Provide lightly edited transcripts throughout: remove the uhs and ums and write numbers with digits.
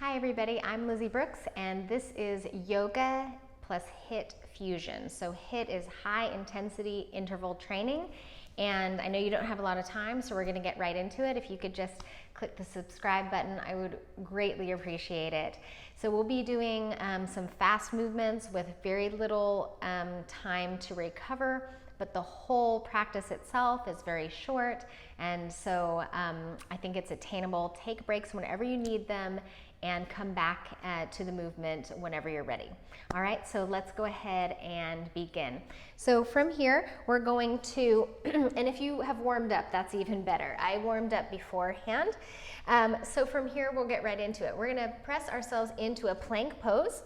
Hi everybody, I'm Lizzie Brooks and this is Yoga plus Hiit Fusion. So Hiit is high intensity interval training, and I know you don't have a lot of time, so we're going to get right into it. If you could just click the subscribe button, I would greatly appreciate it. So we'll be doing some fast movements with very little time to recover, but the whole practice itself is very short, and so I think it's attainable. Take breaks whenever you need them and come back to the movement whenever you're ready. All right, so let's go ahead and begin. So from here, we're going to, and if you have warmed up, that's even better. I warmed up beforehand. So from here, we'll get right into it. We're gonna press ourselves into a plank pose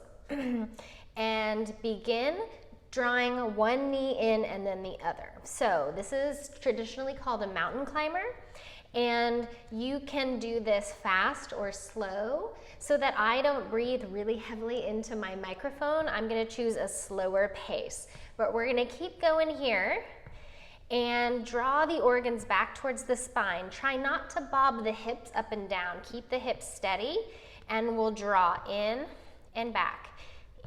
and begin drawing one knee in and then the other. So this is traditionally called a mountain climber, and you can do this fast or slow. So that I don't breathe really heavily into my microphone, I'm gonna choose a slower pace. But we're gonna keep going here and draw the organs back towards the spine. Try not to bob the hips up and down. Keep the hips steady, and we'll draw in and back.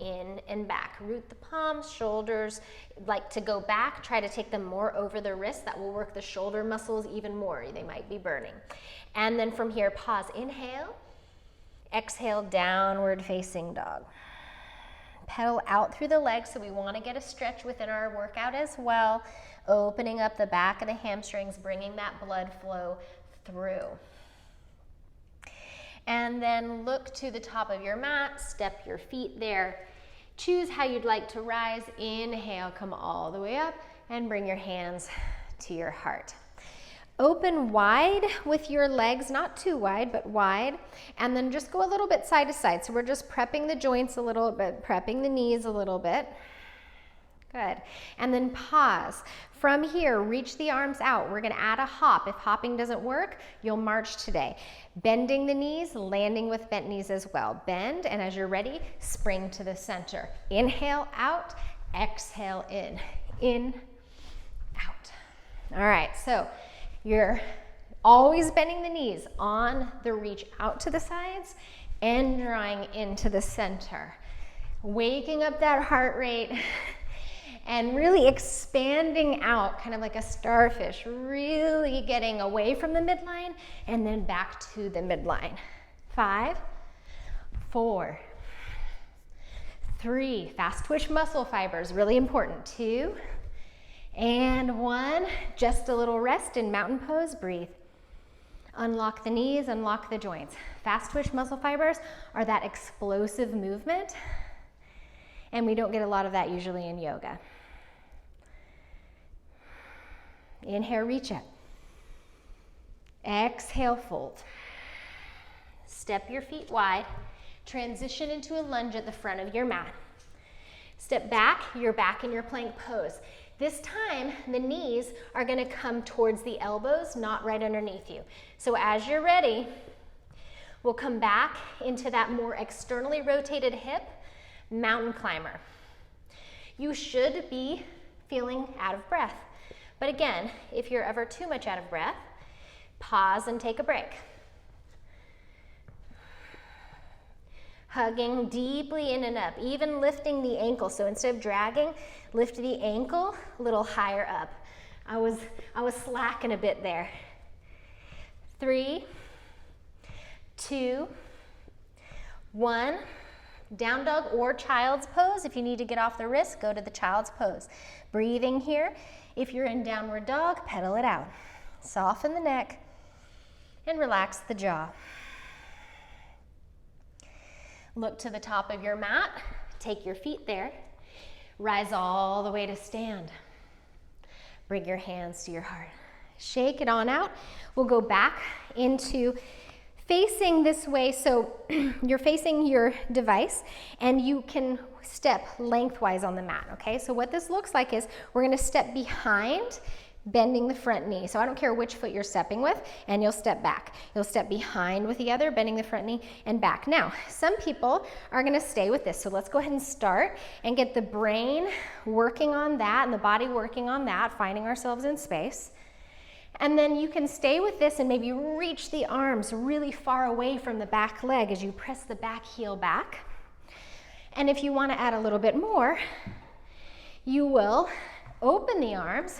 In and back. Root the palms, shoulders like to go back. Try to take them more over the wrist. That will work the shoulder muscles even more. They might be burning. And then from here, pause. Inhale. Exhale, downward facing dog. Pedal out through the legs, so we want to get a stretch within our workout as well. Opening up the back of the hamstrings, bringing that blood flow through. And then look to the top of your mat, step your feet there. Choose how you'd like to rise. Inhale, come all the way up and bring your hands to your heart. Open wide with your legs, not too wide, but wide. And then just go a little bit side to side. So we're just prepping the joints a little bit, prepping the knees a little bit. Good. And then pause. From here, reach the arms out. We're going to add a hop. If hopping doesn't work, you'll march today. Bending the knees, landing with bent knees as well. Bend, and as you're ready, spring to the center. Inhale, out. Exhale, in. In, out. All right, so you're always bending the knees on the reach out to the sides and drawing into the center. Waking up that heart rate and really expanding out, kind of like a starfish, really getting away from the midline and then back to the midline. 5, 4, 3, fast twitch muscle fibers, really important. 2, and 1, just a little rest in mountain pose, breathe. Unlock the knees, unlock the joints. Fast twitch muscle fibers are that explosive movement, and we don't get a lot of that usually in yoga. Inhale, reach up. Exhale, fold. Step your feet wide. Transition into a lunge at the front of your mat. Step back, you're back in your plank pose. This time, the knees are going to come towards the elbows, not right underneath you. So as you're ready, we'll come back into that more externally rotated hip, mountain climber. You should be feeling out of breath. But again, if you're ever too much out of breath, pause and take a break. Hugging deeply in and up, even lifting the ankle. So instead of dragging, lift the ankle a little higher up. I was slacking a bit there. 3, 2, 1. Down dog or child's pose. If you need to get off the wrist, go to the child's pose. Breathing here. If you're in downward dog, pedal it out. Soften the neck and relax the jaw. Look to the top of your mat. Take your feet there. Rise all the way to stand. Bring your hands to your heart. Shake it on out. We'll go back into facing this way, so you're facing your device and you can step lengthwise on the mat, okay? So what this looks like is we're gonna step behind, bending the front knee. So I don't care which foot you're stepping with, and you'll step back. You'll step behind with the other, bending the front knee and back. Now, some people are gonna stay with this, so let's go ahead and start and get the brain working on that and the body working on that, finding ourselves in space. And then you can stay with this and maybe reach the arms really far away from the back leg as you press the back heel back. And if you want to add a little bit more, you will open the arms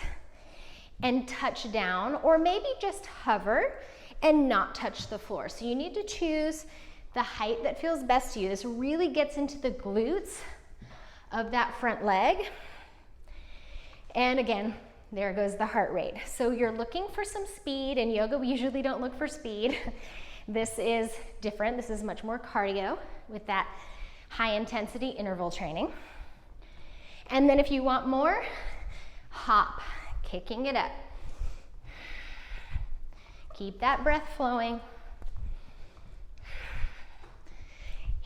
and touch down, or maybe just hover and not touch the floor. So you need to choose the height that feels best to you. This really gets into the glutes of that front leg. And again, there goes the heart rate. So you're looking for some speed. In yoga, we usually don't look for speed. This is different. This is much more cardio with that high intensity interval training. And then if you want more, hop, kicking it up. Keep that breath flowing.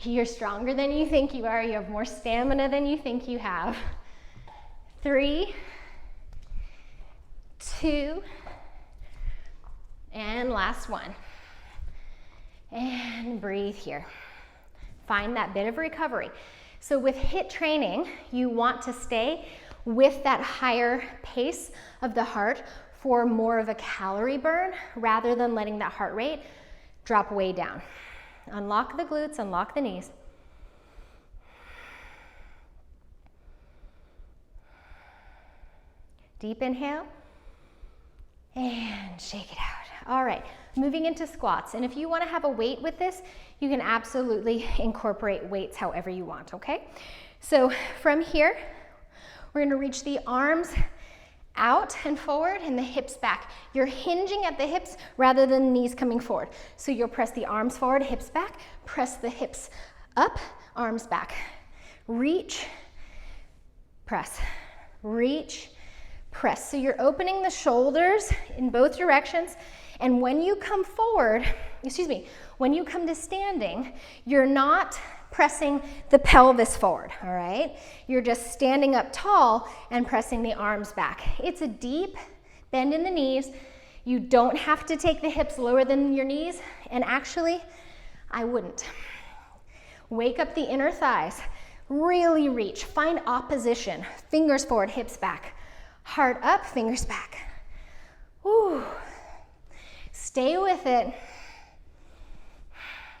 You're stronger than you think you are. You have more stamina than you think you have. 3, 2, and last one. And breathe here. Find that bit of recovery. So with HIIT training, you want to stay with that higher pace of the heart for more of a calorie burn rather than letting that heart rate drop way down. Unlock the glutes, unlock the knees. Deep inhale and shake it out. All right, moving into squats. And if you want to have a weight with this, you can absolutely incorporate weights however you want, okay? So from here, we're going to reach the arms out and forward and the hips back. You're hinging at the hips rather than the knees coming forward. So you'll press the arms forward, hips back, press the hips up, arms back. Reach, press, reach, press. So you're opening the shoulders in both directions. And when you come forward, when you come to standing, you're not pressing the pelvis forward, all right? You're just standing up tall and pressing the arms back. It's a deep bend in the knees. You don't have to take the hips lower than your knees, and actually, I wouldn't. Wake up the inner thighs. Really reach. Find opposition. Fingers forward, hips back. Heart up, fingers back. Woo. Stay with it.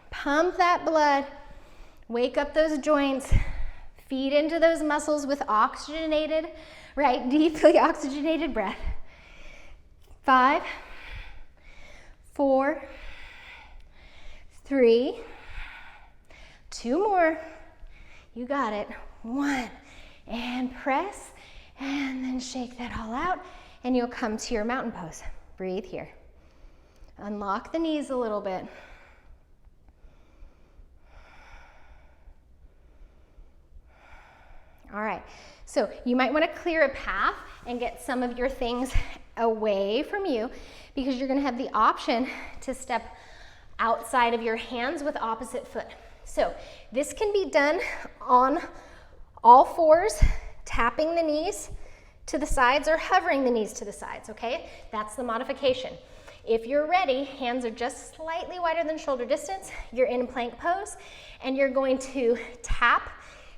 Pump that blood. Wake up those joints. Feed into those muscles with oxygenated, right? Deeply oxygenated breath. 5, 4, 3, 2 more. You got it. 1, and press, and then shake that all out, and you'll come to your mountain pose. Breathe here. Unlock the knees a little bit. All right, so you might want to clear a path and get some of your things away from you, because you're going to have the option to step outside of your hands with opposite foot. So this can be done on all fours, tapping the knees to the sides or hovering the knees to the sides, okay? That's the modification. If you're ready, hands are just slightly wider than shoulder distance. You're in plank pose, and you're going to tap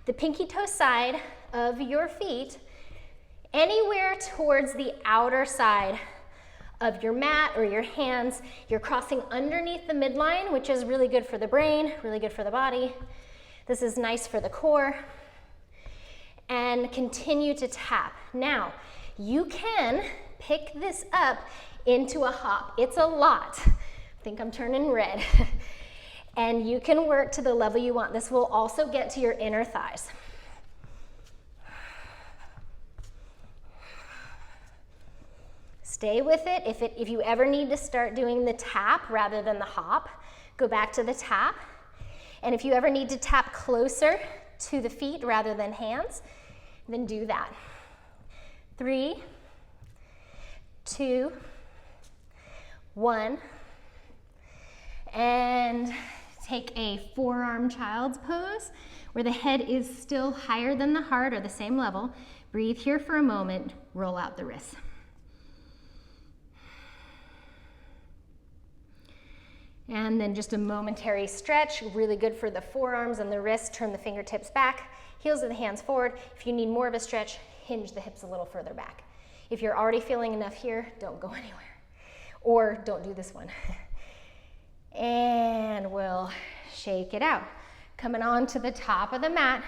the pinky toe side of your feet anywhere towards the outer side of your mat or your hands. You're crossing underneath the midline, which is really good for the brain, really good for the body. This is nice for the core. And continue to tap. Now, you can pick this up into a hop. It's a lot. I think I'm turning red. And you can work to the level you want. This will also get to your inner thighs. Stay with it. If you ever need to start doing the tap rather than the hop, go back to the tap. And if you ever need to tap closer to the feet rather than hands, then do that. 3, 2, 1, and take a forearm child's pose where the head is still higher than the heart or the same level. Breathe here for a moment, roll out the wrists. And then just a momentary stretch, really good for the forearms and the wrists. Turn the fingertips back, heels of the hands forward. If you need more of a stretch, hinge the hips a little further back. If you're already feeling enough here, don't go anywhere. or don't do this one. And we'll shake it out. Coming on to the top of the mat.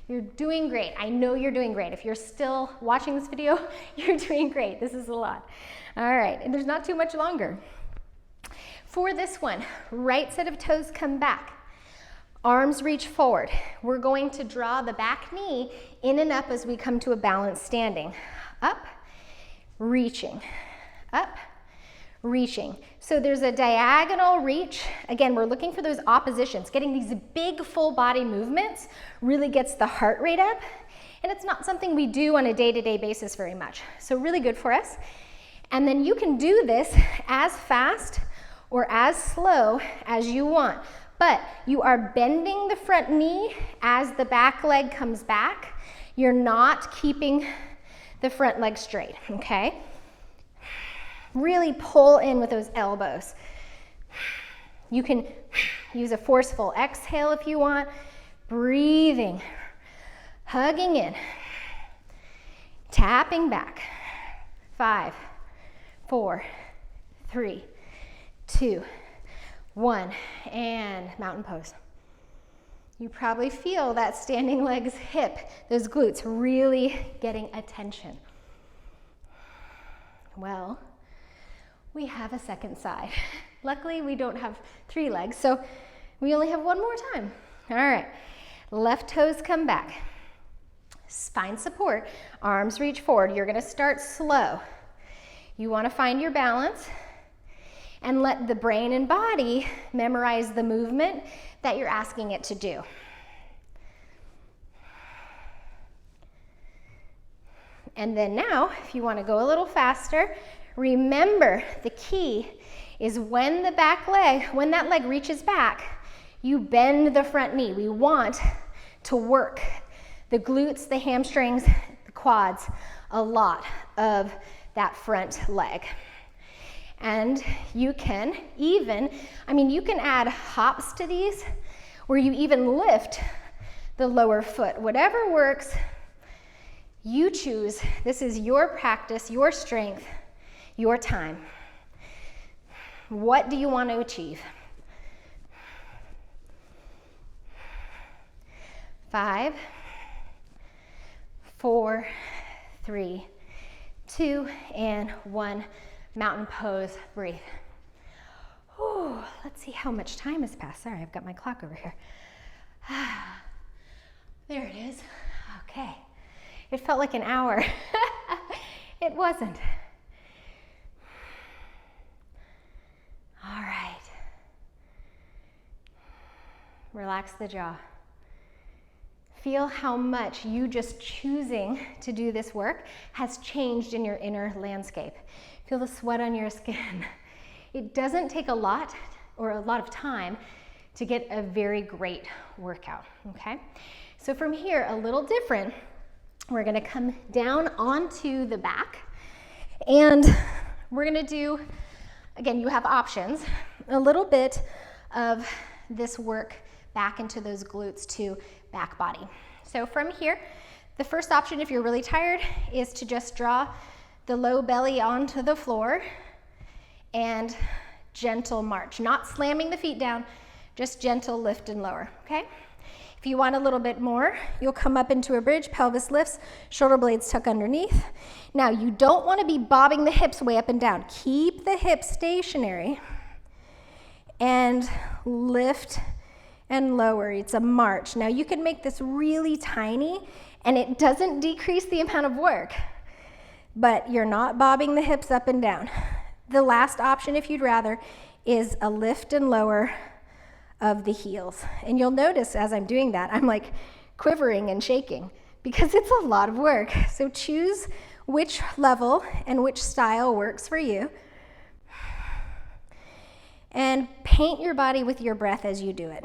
You're doing great. I know you're doing great. If you're still watching this video, you're doing great. This is a lot. All right, and there's not too much longer. For this one, right set of toes come back. Arms reach forward. We're going to draw the back knee in and up as we come to a balanced standing. Up, reaching, up, reaching. So there's a diagonal reach. Again, we're looking for those oppositions. Getting these big full body movements really gets the heart rate up, and it's not something we do on a day-to-day basis very much. So really good for us. And then you can do this as fast or as slow as you want, but you are bending the front knee as the back leg comes back. You're not keeping the front leg straight, okay? Really pull in with those elbows. You can use a forceful exhale if you want. Breathing, hugging in, tapping back. 5, 4, 3, 2, 1, and mountain pose. You probably feel that standing legs hip, those glutes really getting attention. Well, we have a second side. Luckily, we don't have 3 legs, so we only have one more time. All right, left toes come back. Spine support, arms reach forward. You're gonna start slow. You wanna find your balance and let the brain and body memorize the movement that you're asking it to do. And then now, if you wanna go a little faster, remember, the key is when the back leg, when that leg reaches back, you bend the front knee. We want to work the glutes, the hamstrings, the quads, a lot of that front leg. And you can even, you can add hops to these where you even lift the lower foot. Whatever works, you choose. This is your practice, your strength, your time. What do you want to achieve? 5, 4, 3, 2, and 1. Mountain pose, breathe. Ooh, let's see how much time has passed. Sorry, I've got my clock over here. There it is. Okay. It felt like an hour. It wasn't. All right. Relax the jaw. Feel how much you just choosing to do this work has changed in your inner landscape. Feel the sweat on your skin. It doesn't take a lot or a lot of time to get a very great workout, okay? So from here, a little different. We're gonna come down onto the back and we're gonna do, again, you have options, a little bit of this work back into those glutes to back body. So from here, the first option, if you're really tired, is to just draw the low belly onto the floor and gentle march, not slamming the feet down, just gentle lift and lower, okay? If you want a little bit more, you'll come up into a bridge, pelvis lifts, shoulder blades tuck underneath. Now, you don't want to be bobbing the hips way up and down. Keep the hips stationary and lift and lower. It's a march. Now, you can make this really tiny and it doesn't decrease the amount of work, but you're not bobbing the hips up and down. The last option, if you'd rather, is a lift and lower of the heels. And you'll notice as I'm doing that, I'm like quivering and shaking because it's a lot of work. So choose which level and which style works for you. And paint your body with your breath as you do it.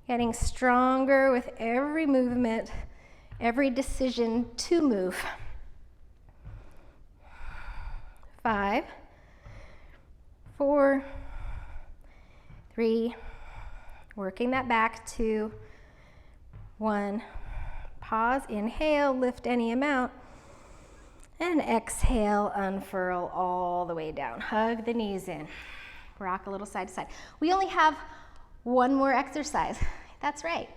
Getting stronger with every movement, every decision to move. 5, 4, 3, working that back, 2, 1, Pause, inhale, lift any amount, and exhale, unfurl all the way down. Hug the knees in. Rock a little side to side. We only have one more exercise. That's right.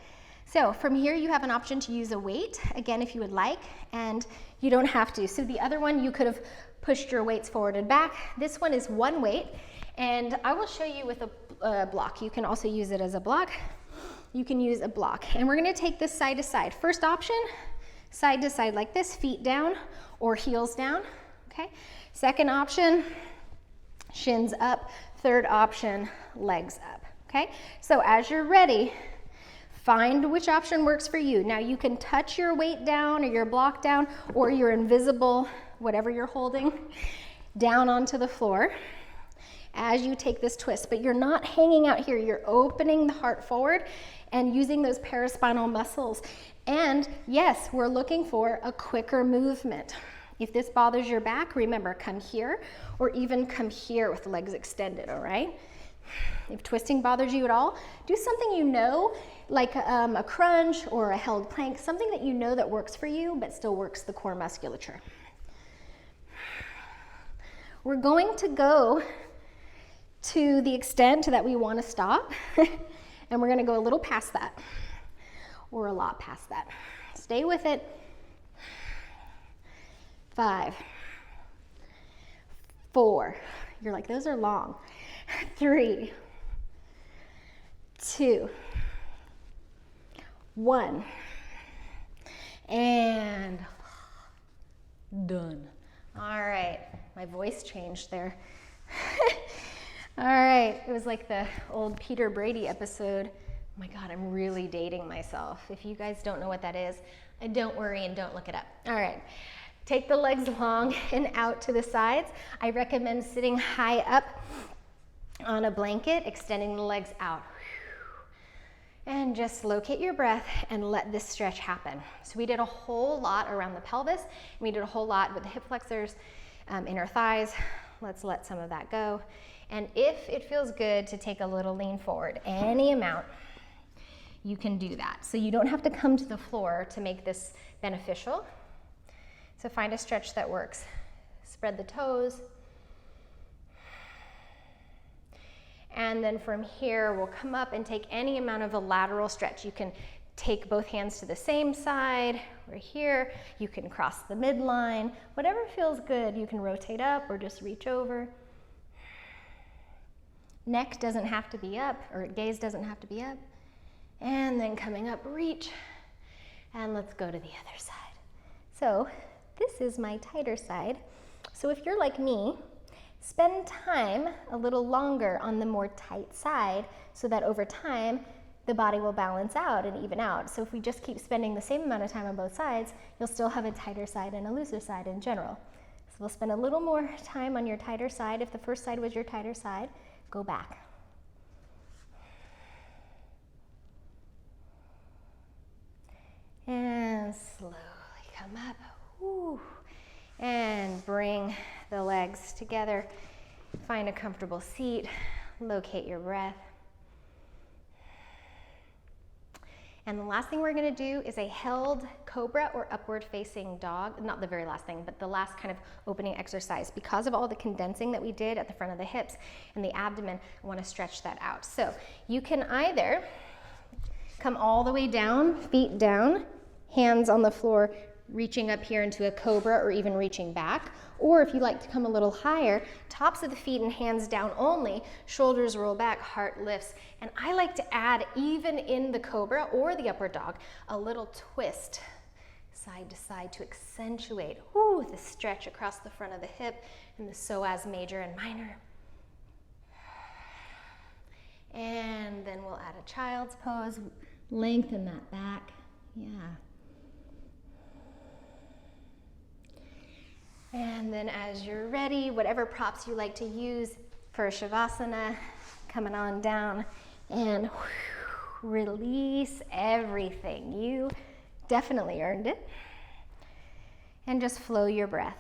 So from here you have an option to use a weight, again, if you would like, and you don't have to. So the other one, you could have pushed your weights forward and back. This one is one weight, and I will show you with a block. You can also use it as a block. You can use a block. And we're gonna take this side to side. First option, side to side like this, feet down or heels down, okay? Second option, shins up. Third option, legs up, okay? So as you're ready, find which option works for you. Now you can touch your weight down or your block down or your invisible, whatever you're holding, down onto the floor as you take this twist, but you're not hanging out here. You're opening the heart forward and using those paraspinal muscles. And yes, we're looking for a quicker movement. If this bothers your back, remember, come here or even come here with the legs extended, all right? If twisting bothers you at all, do something you know, like a crunch or a held plank, something that you know that works for you but still works the core musculature. We're going to go to the extent that we want to stop, and we're going to go a little past that, or a lot past that. Stay with it. 5, 4, you're like, those are long. 3, 2, 1, and done. All right, my voice changed there. All right, it was like the old Peter Brady episode. Oh my God, I'm really dating myself. If you guys don't know what that is, don't worry and don't look it up. All right, take the legs long and out to the sides. I recommend sitting high up on a blanket, extending the legs out. And just locate your breath and let this stretch happen. So we did a whole lot around the pelvis. And we did a whole lot with the hip flexors, inner thighs. Let's let some of that go. And if it feels good to take a little lean forward, any amount, you can do that. So you don't have to come to the floor to make this beneficial. So find a stretch that works. Spread the toes. And then from here, we'll come up and take any amount of a lateral stretch. You can take both hands to the same side, or here. You can cross the midline. Whatever feels good, you can rotate up or just reach over. Neck doesn't have to be up, or gaze doesn't have to be up. And then coming up, reach. And let's go to the other side. So this is my tighter side. So if you're like me, spend time a little longer on the more tight side so that over time, the body will balance out and even out. So if we just keep spending the same amount of time on both sides, you'll still have a tighter side and a looser side in general. So we'll spend a little more time on your tighter side. If the first side was your tighter side, go back. And slowly come up. Ooh. And bring the legs together. Find a comfortable seat. Locate your breath. And the last thing we're going to do is a held cobra or upward facing dog. Not the very last thing, but the last kind of opening exercise. Because of all the condensing that we did at the front of the hips and the abdomen, I want to stretch that out. So you can either come all the way down, feet down, hands on the floor, reaching up here into a cobra or even reaching back. Or if you like to come a little higher, tops of the feet and hands down only, shoulders roll back, heart lifts. And I like to add, even in the cobra or the upward dog, a little twist side to side to accentuate the stretch across the front of the hip and the psoas major and minor. And then we'll add a child's pose, lengthen that back, yeah. And then as you're ready, whatever props you like to use for Shavasana, coming on down and release everything. You definitely earned it. And just flow your breath.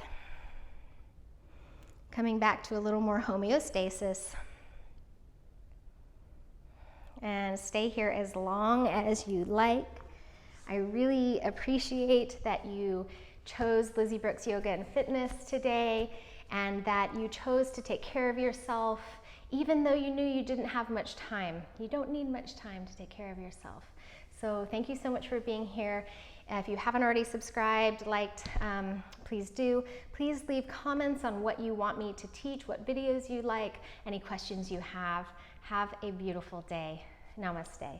Coming back to a little more homeostasis. And stay here as long as you like. I really appreciate that you chose Lizzie Brooks Yoga and Fitness today, and that you chose to take care of yourself, even though you knew you didn't have much time. You don't need much time to take care of yourself. So thank you so much for being here. If you haven't already subscribed, liked, please do. Please leave comments on what you want me to teach, what videos you like, any questions you have. Have a beautiful day. Namaste.